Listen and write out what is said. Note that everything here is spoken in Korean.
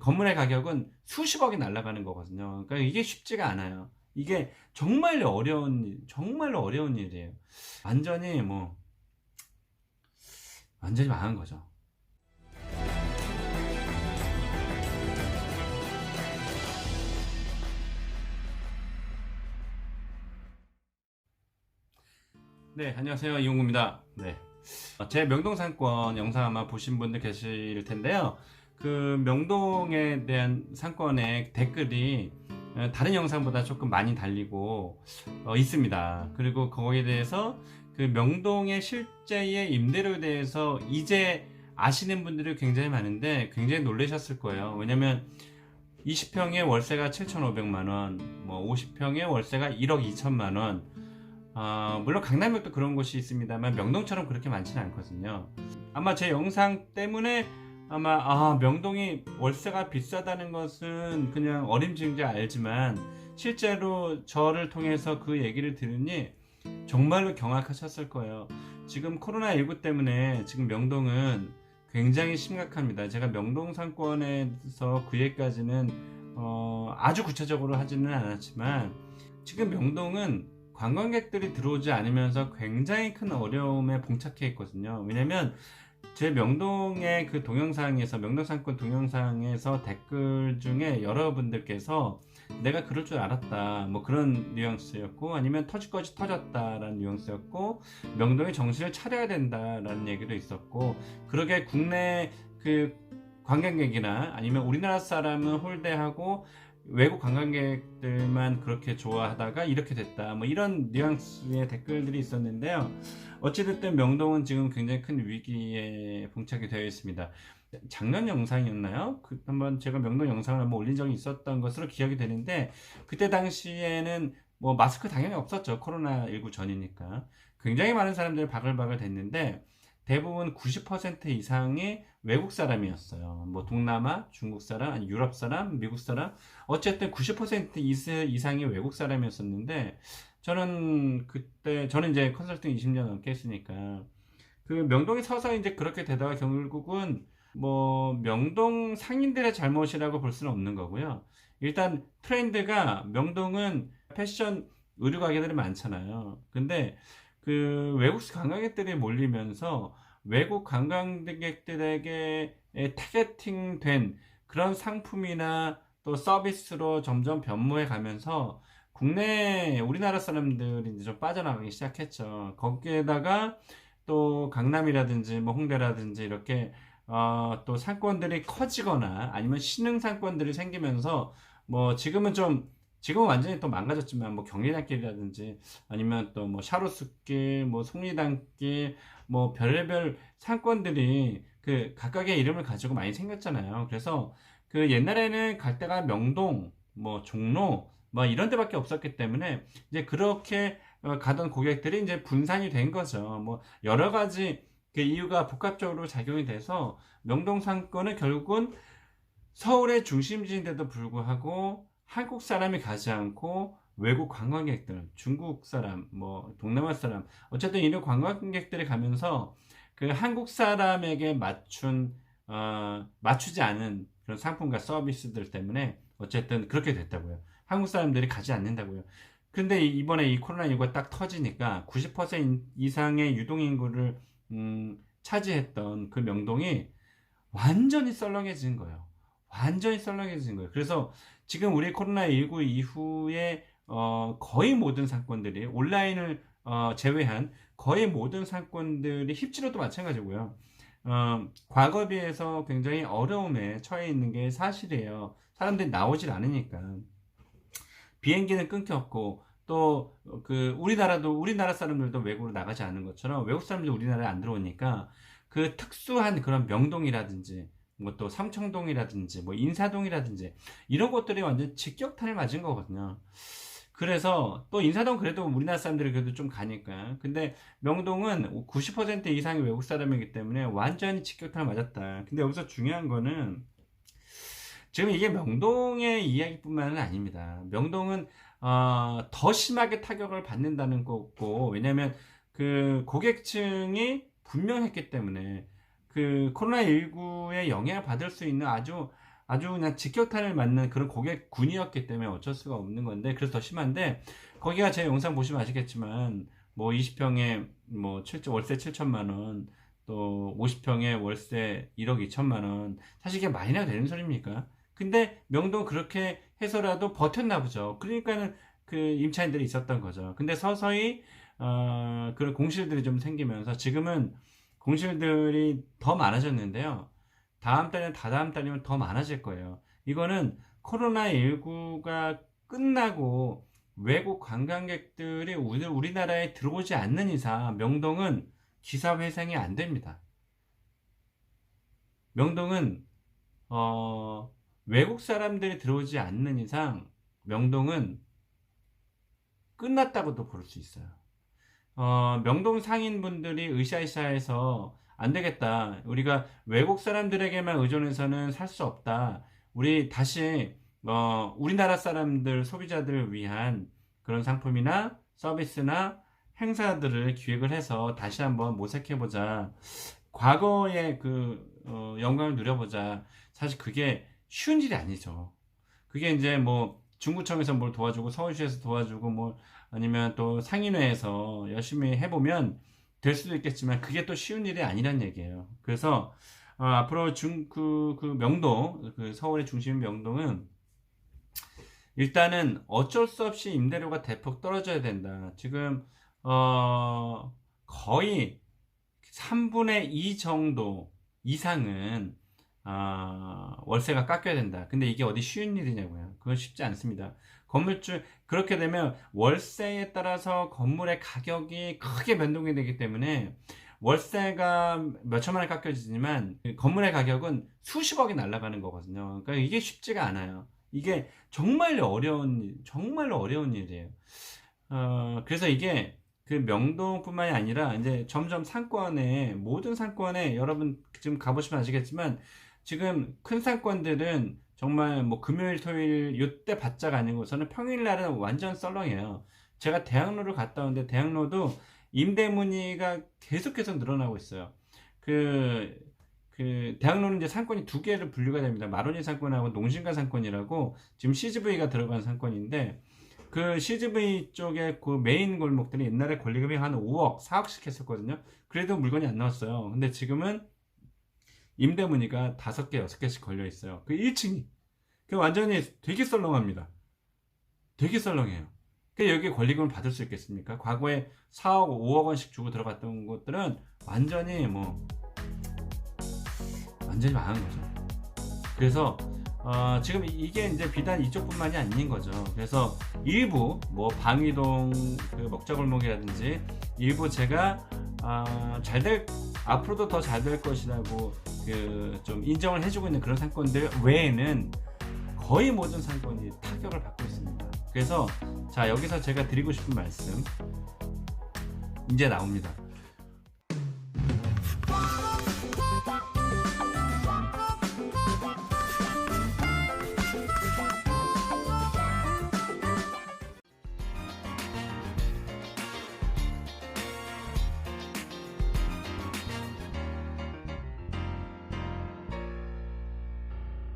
건물의 가격은 수십억이 날아가는 거거든요. 그러니까 이게 쉽지가 않아요. 이게 정말로 어려운 일이에요. 완전히 완전히 망한 거죠. 네, 안녕하세요. 이용구입니다. 네. 제 명동상권 영상 아마 보신 분들 계실 텐데요. 그 명동에 대한 상권의 댓글이 다른 영상보다 조금 많이 달리고 있습니다. 그리고 거기에 대해서 그 명동의 실제의 임대료에 대해서 이제 아시는 분들이 굉장히 많은데 굉장히 놀라셨을 거예요. 왜냐면 20평에 월세가 7,500만원, 50평에 월세가 1억 2천만원. 물론 강남역도 그런 곳이 있습니다만 명동처럼 그렇게 많지는 않거든요. 아마 제 영상 때문에 아마 명동이 월세가 비싸다는 것은 그냥 어림짐작 알지만 실제로 저를 통해서 그 얘기를 들으니 정말로 경악하셨을 거예요. 지금 코로나19 때문에 지금 명동은 굉장히 심각합니다. 제가 명동 상권에서 그 얘기까지는 아주 구체적으로 하지는 않았지만 지금 명동은 관광객들이 들어오지 않으면서 굉장히 큰 어려움에 봉착해 있거든요. 왜냐면 제 명동의 그 동영상에서 명동상권 동영상에서 댓글 중에 여러분들께서 내가 그럴 줄 알았다 그런 뉘앙스였고, 아니면 터질 것이 터졌다라는 뉘앙스였고, 명동에 정신을 차려야 된다라는 얘기도 있었고, 그러게 국내 그 관광객이나 아니면 우리나라 사람은 홀대하고 외국 관광객들만 그렇게 좋아하다가 이렇게 됐다 이런 뉘앙스의 댓글들이 있었는데요. 어찌됐든 명동은 지금 굉장히 큰 위기에 봉착이 되어 있습니다. 작년 영상이었나요? 한번 제가 명동 영상을 한번 올린 적이 있었던 것으로 기억이 되는데, 그때 당시에는 마스크 당연히 없었죠. 코로나19 전이니까. 굉장히 많은 사람들이 바글바글 됐는데 대부분 90% 이상이 외국 사람이었어요. 동남아, 중국 사람, 유럽 사람, 미국 사람, 어쨌든 90% 이상이 외국 사람이었었는데, 저는 이제 컨설팅 20년 넘게 했으니까 그 명동에 서서 이제 그렇게 되다가 결국은 명동 상인들의 잘못이라고 볼 수는 없는 거고요. 일단 트렌드가, 명동은 패션 의류 가게들이 많잖아요. 근데 그 외국 관광객들이 몰리면서 외국 관광객들에게 타겟팅된 그런 상품이나 또 서비스로 점점 변모해 가면서 국내 우리나라 사람들이 이제 좀 빠져나가기 시작했죠. 거기에다가 또 강남이라든지 홍대라든지 이렇게 또 상권들이 커지거나 아니면 신흥 상권들이 생기면서 지금은 완전히 또 망가졌지만 경리단길이라든지 아니면 또 샤로스길, 속리단길, 별의별 상권들이 그 각각의 이름을 가지고 많이 생겼잖아요. 그래서 그 옛날에는 갈 데가 명동, 종로 이런 데밖에 없었기 때문에 이제 그렇게 가던 고객들이 이제 분산이 된 거죠. 여러 가지 그 이유가 복합적으로 작용이 돼서 명동 상권은 결국은 서울의 중심지인데도 불구하고 한국 사람이 가지 않고 외국 관광객들, 중국 사람, 동남아 사람, 어쨌든 이런 관광객들이 가면서 그 한국 사람에게 맞추지 않은 그런 상품과 서비스들 때문에 어쨌든 그렇게 됐다고요. 한국 사람들이 가지 않는다고요. 근데 이번에 이 코로나19가 딱 터지니까 90% 이상의 유동인구를 차지했던 그 명동이 완전히 썰렁해진 거예요. 완전히 썰렁해진 거예요. 그래서 지금 우리 코로나19 이후에 거의 모든 상권들이 온라인을 제외한 거의 모든 상권들이, 힙지로도 마찬가지고요. 과거에 비해서 굉장히 어려움에 처해 있는 게 사실이에요. 사람들이 나오질 않으니까. 비행기는 끊겼고, 또 우리나라 사람들도 외국으로 나가지 않은 것처럼 외국 사람들이 우리나라에 안 들어오니까 그 특수한 그런 명동이라든지 또 삼청동이라든지 인사동이라든지 이런 것들이 완전 직격탄을 맞은 거거든요. 그래서 또 인사동 그래도 우리나라 사람들이 그래도 좀 가니까. 근데 명동은 90% 이상이 외국 사람이기 때문에 완전히 직격탄을 맞았다. 근데 여기서 중요한 거는 지금 이게 명동의 이야기뿐만은 아닙니다. 명동은 더 심하게 타격을 받는다는 거고, 왜냐하면 그 고객층이 분명했기 때문에 그 코로나19에 영향을 받을 수 있는 아주 아주 그냥 직격탄을 맞는 그런 고객군이었기 때문에 어쩔 수가 없는 건데, 그래서 더 심한데, 거기가 제 영상 보시면 아시겠지만 뭐 20평에 뭐 월세 7천만 원, 또 50평에 월세 1억 2천만 원, 사실 이게 말이나 되는 소리입니까? 근데 명동 그렇게 해서라도 버텼나 보죠. 그러니까는 그 임차인들이 있었던 거죠. 근데 서서히 그런 공실들이 좀 생기면서 지금은 공실들이 더 많아졌는데요. 다음 달이나 다다음 달이면 더 많아질 거예요. 이거는 코로나19가 끝나고 외국 관광객들이 우리나라에 들어오지 않는 이상 명동은 기사회생이 안 됩니다. 명동은 외국 사람들이 들어오지 않는 이상 명동은 끝났다고도 볼 수 있어요. 명동 상인분들이 으쌰으쌰해서 안 되겠다, 우리가 외국 사람들에게만 의존해서는 살 수 없다, 우리 다시 우리나라 사람들 소비자들을 위한 그런 상품이나 서비스나 행사들을 기획을 해서 다시 한번 모색해보자, 과거의 그 영광을 누려보자. 사실 그게 쉬운 일이 아니죠. 그게 이제 뭐 중구청에서 뭘 도와주고 서울시에서 도와주고 뭐 아니면 또 상인회에서 열심히 해보면 될 수도 있겠지만 그게 또 쉬운 일이 아니란 얘기예요. 그래서 앞으로 그 명동, 그 서울의 중심 명동은 일단은 어쩔 수 없이 임대료가 대폭 떨어져야 된다. 지금 거의 3분의 2 정도 이상은 월세가 깎여야 된다. 근데 이게 어디 쉬운 일이냐고요. 그건 쉽지 않습니다. 건물주, 그렇게 되면 월세에 따라서 건물의 가격이 크게 변동이 되기 때문에 월세가 몇 천만 원 깎여지지만 건물의 가격은 수십억이 날아가는 거거든요. 그러니까 이게 쉽지가 않아요. 이게 정말로 어려운 일이에요. 그래서 이게 그 명동뿐만이 아니라 이제 점점 모든 상권에 여러분 지금 가보시면 아시겠지만 지금 큰 상권들은 정말 뭐 금요일 토요일 요때 바짝 아니고서는 평일날은 완전 썰렁해요. 제가 대학로를 갔다 왔는데 대학로도 임대 문의가 계속 늘어나고 있어요. 그 대학로는 이제 상권이 두 개를 분류가 됩니다. 마로니 상권하고 농신가 상권이라고 지금 CGV가 들어간 상권인데, 그 CGV 쪽에 그 메인 골목들이 옛날에 권리금이 한 5억, 4억씩 했었거든요. 그래도 물건이 안 나왔어요. 근데 지금은 임대 문의가 5개, 6개씩 걸려 있어요. 그 1층이. 그 완전히 되게 썰렁합니다. 되게 썰렁해요. 그 여기 권리금을 받을 수 있겠습니까? 과거에 4억, 5억 원씩 주고 들어갔던 곳들은 완전히 망한 거죠. 그래서 지금 이게 이제 비단 이쪽뿐만이 아닌 거죠. 그래서 일부 뭐 방위동 그 먹자골목이라든지 일부 제가 앞으로도 더 잘 될 것이라고 좀 인정을 해주고 있는 그런 상권들 외에는 거의 모든 상권이 타격을 받고 있습니다. 그래서 자, 여기서 제가 드리고 싶은 말씀 이제 나옵니다.